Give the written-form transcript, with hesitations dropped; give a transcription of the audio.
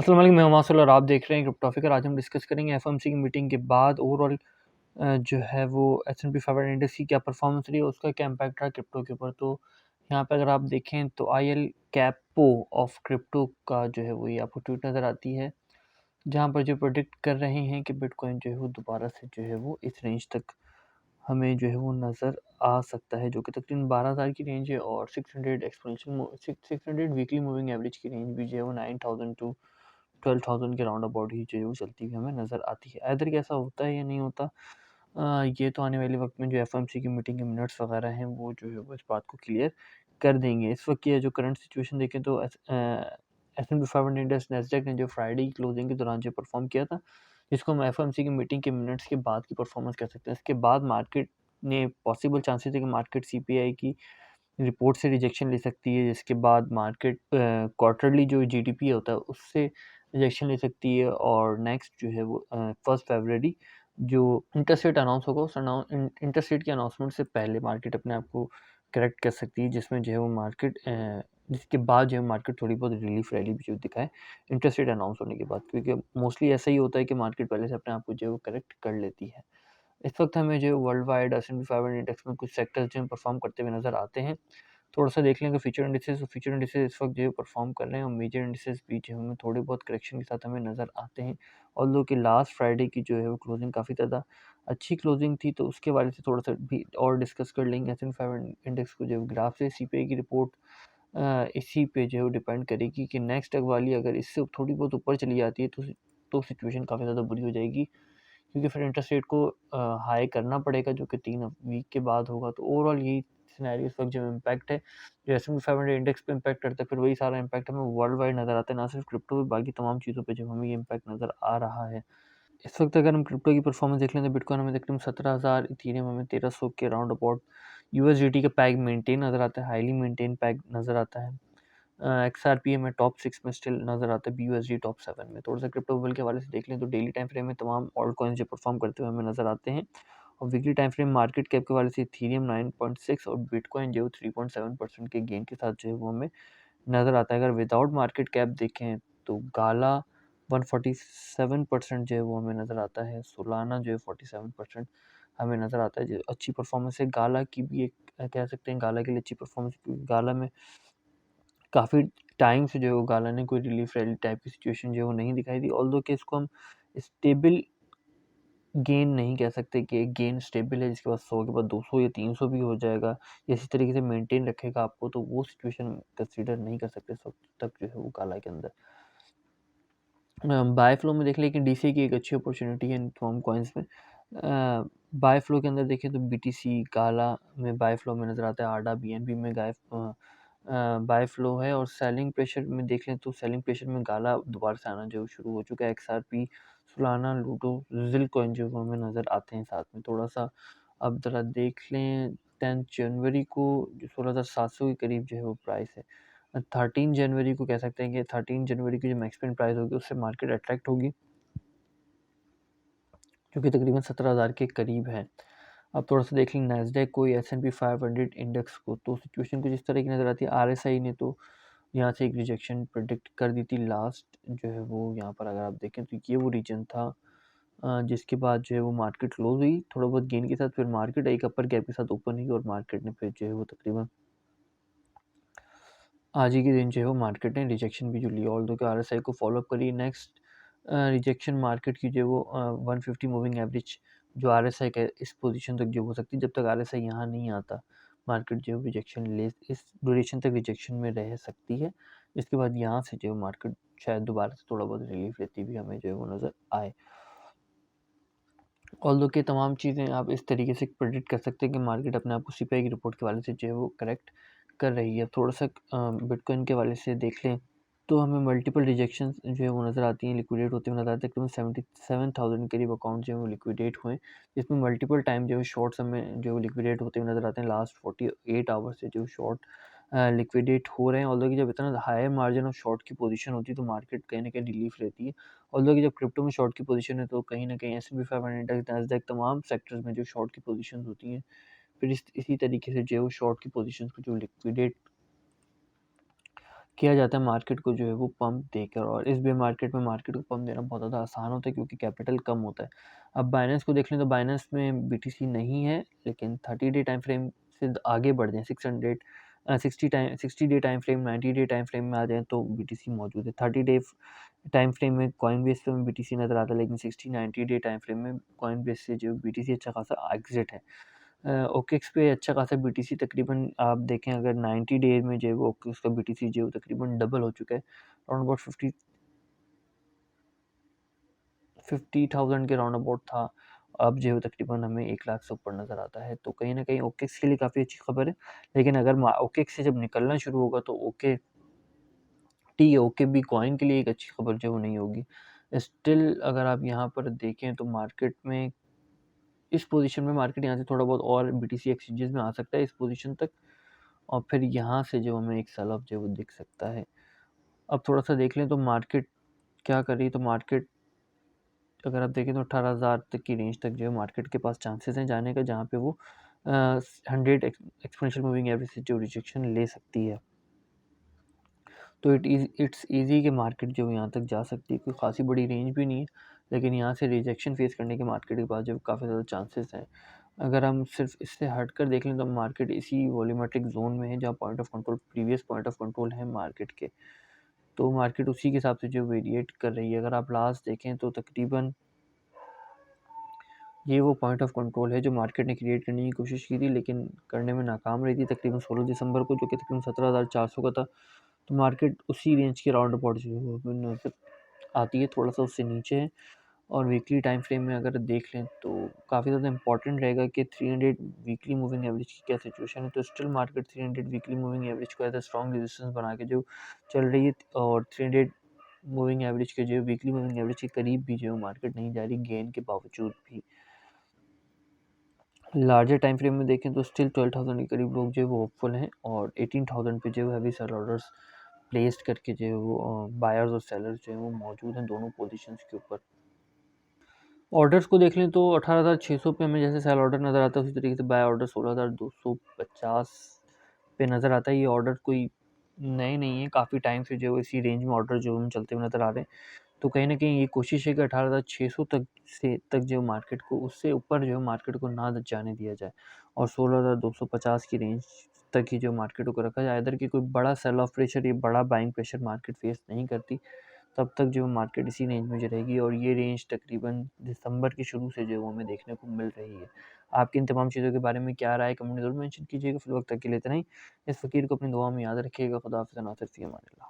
अस्सलाम वालेकुम, मैं मासूल और आप देख रहे हैं क्रिप्टो टॉपिक। आज हम डिस्कस करेंगे एफओएमसी की मीटिंग के बाद ओवरऑल जो है वो एस&पी 500 इंडेक्स की क्या परफॉर्मेंस रही है, उसका क्या इम्पैक्ट रहा क्रिप्टो के ऊपर। तो यहाँ पे अगर आप देखें तो आईएल कैपो ऑफ क्रिप्टो का जो है वो ये आपको ट्वीट नज़र आती है, जहाँ पर जो प्रोडिक्ट कर रहे हैं कि बिटकॉइन जो है वो दोबारा से जो है वो इस रेंज तक हमें जो है वो नज़र आ सकता है, जो कि तकरीबन 12,000 की रेंज है। और 600 एक्सपोनेंशियल 600 वीकली मूविंग एवरेज की रेंज भी जो है वो 9,000 टू 12,000 के राउंड अबाउट ही जो है वो चलती हुई हमें नज़र आती है। इधर कैसा होता है या नहीं होता, ये तो आने वाले वक्त में जो एफओएमसी की मीटिंग के मिनट्स वगैरह हैं वो जो है वो इस बात को क्लियर कर देंगे। इस वक्त की जो करंट सिचुएशन देखें तो एस&पी 500 इंडेक्स नैस्डैक ने जो फ्राइडे की क्लोजिंग के दौरान जो परफॉर्म किया था, जिसको हम एफओएमसी की मीटिंग के मिनट्स के बाद की परफॉर्मेंस कह सकते हैं। इसके बाद मार्केट ने पॉसिबल चांसेस है कि मार्केट सीपीआई की रिपोर्ट से रिजेक्शन ले सकती है, जिसके बाद मार्केट क्वार्टरली जो जीडीपी होता है उससे रिजेक्शन ले सकती है। और नेक्स्ट जो है वो 1 फरवरी जो इंटरेस्ट रेट अनाउंस होगा, उस इंटरेस्ट रेट के अनाउंसमेंट से पहले मार्केट अपने आप को करेक्ट कर सकती है, जिसमें जो है वो मार्केट जिसके बाद जो है मार्केट थोड़ी बहुत रिलीफ रैली भी जो दिखाए इंटरेस्ट रेट अनाउंस होने के बाद, क्योंकि मोस्टली ऐसा ही होता है कि मार्केट पहले से अपने आप को जो है वो करेक्ट कर लेती है। इस वक्त हमें जो वर्ल्ड वाइड एस&पी 500 इंडेक्स में कुछ सेक्टर्स जो परफॉर्म करते हुए नज़र आते हैं। थोड़ा-सा देख लेंगे फ्यूचर इंडिसेस, तो फ्यूचर इंडिसेस इस वक्त जो है परफॉर्म कर रहे हैं और मेजर इंडिसेस भी जो हमें थोड़े बहुत करेक्शन के साथ हमें नज़र आते हैं। ऑल्दो कि लास्ट फ्राइडे की जो है वो क्लोजिंग काफ़ी ज़्यादा अच्छी क्लोजिंग थी, तो उसके बारे से थोड़ा-सा भी और डिस्कस कर लेंगे। एस&पी 500 इंडेक्स को जो ग्राफ से सीपीआई की रिपोर्ट इसी पे जो है वो डिपेंड करेगी कि नेक्स्ट वाली अगर इससे थोड़ी बहुत ऊपर चली जाती है तो सिचुएशन काफ़ी ज़्यादा बुरी हो जाएगी, क्योंकि फिर इंटरेस्ट रेट को हाई करना पड़ेगा, जो कि 3 वीक के बाद होगा। तो ओवरऑल यही सिनेरियो इस वक्त जो इम्पैक्ट है, जो एस&पी 500 इंडेक्स पे इम्पैक्ट करता है, फिर वही सारा इम्पैक्ट हमें वर्ल्ड वाइड नज़र आता है, ना सिर्फ क्रिप्टो पे, बाकी तमाम चीज़ों पे जो हमें ये इम्पैक्ट नज़र आ रहा है। इस वक्त अगर हम क्रिप्टो की परफॉर्मेंस देख लें तो बिटकॉइन हमें तकरीबन 17,000, इथेरियम हमें 1300 के राउंड अबाउट यूएसडीटी का पैग मेंटेन नज़र आता है, हाईली मेंटेन पैग नज़र आता है। एक्सआरपी में टॉप 6 में स्टिल नज़र आता है, बीयूएसडी टॉप 7 में। थोड़ा सा क्रिप्टो बबल के हवाले से देख लें तो डेली टाइम फ्रेम में तमाम ऑल्ट कॉइन्स जो परफॉर्म करते हुए हमें नज़र आते हैं। और weekly time frame market cap के हवाले से इथेरियम 9.6 और बिटकॉइन जो 3.7% के गेन के साथ जो है वो हमें नज़र आता है। अगर विदाउट मार्केट कैप देखें तो गाला 147% जो है वो हमें नज़र आता है, सोलाना जो है 47% हमें नज़र आता है। जो अच्छी परफॉर्मेंस है गाला की भी एक कह सकते हैं, गाला के लिए अच्छी परफॉर्मेंस, क्योंकि गाला में काफ़ी टाइम से जो है वो गाला ने कोई रिलीफ रैली टाइप की सिचुएशन जो है वो नहीं दिखाई दी। ऑल्दो कि इसको हम स्टेबल गेन नहीं कह सकते कि एक गेन स्टेबल है जिसके बाद 100 के बाद 200 या 300 भी हो जाएगा, या इसी तरीके से मेंटेन रखेगा आपको, तो वो सिचुएशन कंसीडर नहीं कर सकते इस वक्त तक जो है वो गाला के अंदर। बाय फ्लो में देख लें कि डीसी की एक अच्छी अपॉर्चुनिटी है इन तमाम कॉइन्स में। बाय फ्लो के अंदर देखें तो बीटीसी गाला में बाय फ्लो में नज़र आता है, आडा बीएनबी में बाय फ्लो है। और सेलिंग प्रेशर में देख लें तो सेलिंग प्रेशर में गाला दोबारा से आना जो शुरू हो चुका है। एक्सआरपी, सोलाना, लूडो, जिल कॉइन जो हमें नज़र आते हैं साथ में। थोड़ा सा अब ज़रा देख लें 10 जनवरी को जो 16,700 के करीब जो है वो प्राइस है। 13 जनवरी को कह सकते हैं कि 13 जनवरी की जो मैक्सिमम प्राइस होगी उससे मार्केट अट्रैक्ट होगी, जो कि तकरीबन 17,000 के करीब है। अब थोड़ा सा देख लें नैस्डैक को या एस&पी 500 इंडेक्स को, तो सिचुएशन कुछ इस तरह की नज़र आती है। आरएसआई ने तो यहाँ से एक रिजेक्शन प्रेडिक्ट कर दी थी लास्ट जो है वो, यहाँ पर अगर आप देखें तो ये वो रीजन था, जिसके बाद जो है वो मार्केट क्लोज हुई थोड़ा बहुत गेन के साथ, फिर मार्केट एक अपर गैप के साथ ओपन हुई और मार्केट ने फिर जो है वो तकरीबन आज ही के दिन जो है वो मार्केट ने रिजेक्शन भी जो लिया, ऑल्दो कि आरएसआई को फॉलो अप करी। नेक्स्ट रिजेक्शन मार्केट की जो वो 150 मूविंग एवरेज जो आरएसआई का इस पोजीशन तक जो हो सकती है, जब तक आरएसआई यहाँ नहीं आता मार्केट जो है रिजेक्शन ले इस ड्यूरेशन तक रिजेक्शन में रह सकती है। इसके बाद यहाँ से जो मार्केट शायद दोबारा से थोड़ा बहुत रिलीफ लेती भी हमें जो है वो नज़र आए। ऑल्दो कि तमाम चीज़ें आप इस तरीके से प्रेडिक्ट कर सकते हैं कि मार्केट अपने आप को सीपीआई की रिपोर्ट के हवाले से जो है वो करेक्ट कर रही है। थोड़ा सा बिटकॉइन के हवाले से देख लें तो हमें मल्टीपल रिजेक्शंस जो है वो नज़र आती हैं, लिक्विडेट होते हुए नज़र आते हैं। करीबन 77,000 के करीब अकाउंट जो है वो लिक्विडेट हुए, जिसमें मल्टीपल टाइम जो है शॉर्ट्स हमें जो है लिक्विडेट होते हुए नज़र आते हैं। लास्ट 48 आवर्स से जो शॉर्ट लिक्विडेट हो रहे हैं। ऑल्दो कि जब इतना हायर मार्जिन ऑफ शॉर्ट की पोजीशन होती है तो मार्केट कहीं ना कहीं रिलीफ रहती है। ऑल्दो कि जब क्रिप्टो में शॉर्ट की पोजीशन है तो कहीं न कहीं एस&पी 500 इंडेक्स, नैस्डैक तमाम सेक्टर्स में जो शॉर्ट की पोजीशंस होती हैं, फिर इसी तरीके से जो है वो शॉर्ट की पोजीशंस को जो लिक्विडेट किया जाता है मार्केट को जो है वो पंप देकर, और इस बेयर मार्केट में मार्केट को पंप देना बहुत ज़्यादा आसान होता है क्योंकि कैपिटल कम होता है। अब बाइनेंस को देख लें तो बाइनेंस में बीटीसी नहीं है, लेकिन 30 डे टाइम फ्रेम से आगे बढ़ जाएँ, 60 day time frame, 90 day time frame में आ जाएँ तो बीटीसी मौजूद है। 30 डे टाइम फ्रेम में कॉइनबेस पे बीटीसी नज़र आता है, लेकिन 60-90 डे टाइम फ्रेम में कॉइनबेस से जो बीटीसी अच्छा खासा एग्ज़िट है। ओकेक्स पे अच्छा खासा बीटीसी तकरीबन आप देखें अगर 90 डे में जो है वो ओकेक्स का बीटीसी जो है वो तकरीबन डबल हो चुका है। अराउंड अबाउट 50,000 के राउंड अबाउट था। अब जो है वो तकरीबन हमें 1 लाख से ऊपर नज़र आता है। तो कहीं न कहीं ओकेक्स के लिए काफ़ी अच्छी खबर है। लेकिन अगर ओकेक्स से जब निकलना शुरू होगा तो ओकेबी कॉइन के लिए एक अच्छी खबर जो है वो नहीं होगी। स्टिल अगर आप यहाँ पर देखें तो मार्केट में इस पोज़ीशन में मार्केट यहाँ से थोड़ा बहुत और बीटीसी एक्सचेंजेस में आ सकता है इस पोज़ीशन तक, और फिर यहाँ से जो हमें एक सेल ऑफ जो है वो दिख सकता है। अब थोड़ा-सा देख लें तो मार्केट क्या कर रही है, तो मार्केट अगर आप देखें तो 18,000 तक की रेंज तक जो है मार्केट के पास चांसेस हैं जाने का, जहाँ पे वो 100 एक्सपोनेंशियल मूविंग एवरेज से जो रिजेक्शन ले सकती है। तो इट्स ईज़ी कि मार्केट जो है यहाँ तक जा सकती है, कोई ख़ासी बड़ी रेंज भी नहीं है, लेकिन यहाँ से रिजेक्शन फेस करने के मार्केट के पास जो काफ़ी ज़्यादा चांसेस हैं। अगर हम सिर्फ इससे हटकर देख लें तो मार्केट इसी वॉल्यूमेट्रिक ज़ोन में है जहाँ point of control previous point of control है मार्केट के, तो मार्केट उसी के हिसाब से जो वेरिएट कर रही है। अगर आप लास्ट देखें तो तकरीबन ये वो पॉइंट ऑफ कंट्रोल है जो मार्केट ने क्रिएट करने की कोशिश की थी, लेकिन करने में नाकाम रही थी तकरीबन 16 दिसंबर को, जो कि तकरीबन 17,400 का था। तो मार्केट उसी रेंज के राउंड अबाउट जो है वो नज़र आती है, थोड़ा-सा उससे नीचे है। और वीकली टाइम फ्रेम में अगर देख लें तो काफ़ी ज़्यादा इंपॉर्टेंट रहेगा कि 300 वीकली मूविंग एवरेज की क्या सिचुएशन है। तो still market 300 weekly moving average को एज़ अ स्ट्रॉन्ग रेजिस्टेंस बना के जो चल रही है, और 300 मूविंग एवरेज के जो वीकली मूविंग एवरेज के करीब भी जो है मार्केट नहीं जा रही गेन के बावजूद भी। लार्जर टाइम फ्रेम में देखें तो स्टिल 12,000 के करीब लोग जो है वो होपफुल हैं, और 18,000 पे जो है अभी सेल ऑर्डर्स प्लेस्ड करके जो है वो बायर्स और सेलर्स जो हैं वो मौजूद हैं दोनों पोजीशंस के ऊपर। ऑर्डर्स को देख लें तो 18,600 पे हमें जैसे सेल ऑर्डर नज़र आता है, उसी तरीके से बाय ऑर्डर 16,250 पे नज़र आता है। ये ऑर्डर कोई नए नहीं है, काफ़ी टाइम से जो है इसी रेंज में ऑर्डर जो हम चलते हुए नज़र आ रहे हैं। तो कहीं न कहीं ये कोशिश है कि 18,600 तक जो मार्केट को उससे ऊपर जो है मार्केट को ना जाने दिया जाए, और 16,250 की रेंज तक ही जो मार्केट को रखा जाए। इधर कि कोई बड़ा सेल ऑफ प्रेशर या बड़ा बाइंग प्रेशर मार्केट फेस नहीं करती, तब तक जो मार्केट इसी रेंज में जो रहेगी, और ये रेंज तकरीबन दिसंबर के शुरू से जो है वो हमें देखने को मिल रही है। आपकी इन तमाम चीज़ों के बारे में क्या राय है, कमेंट ज़रूर मेंशन कीजिएगा। फिर वक्त तक के लिए इतना ही। इस फ़कीर को अपनी दुआ में याद रखिएगा। खुदा हाफ़िज़, नासिर फ़ी अमान अल्लाह।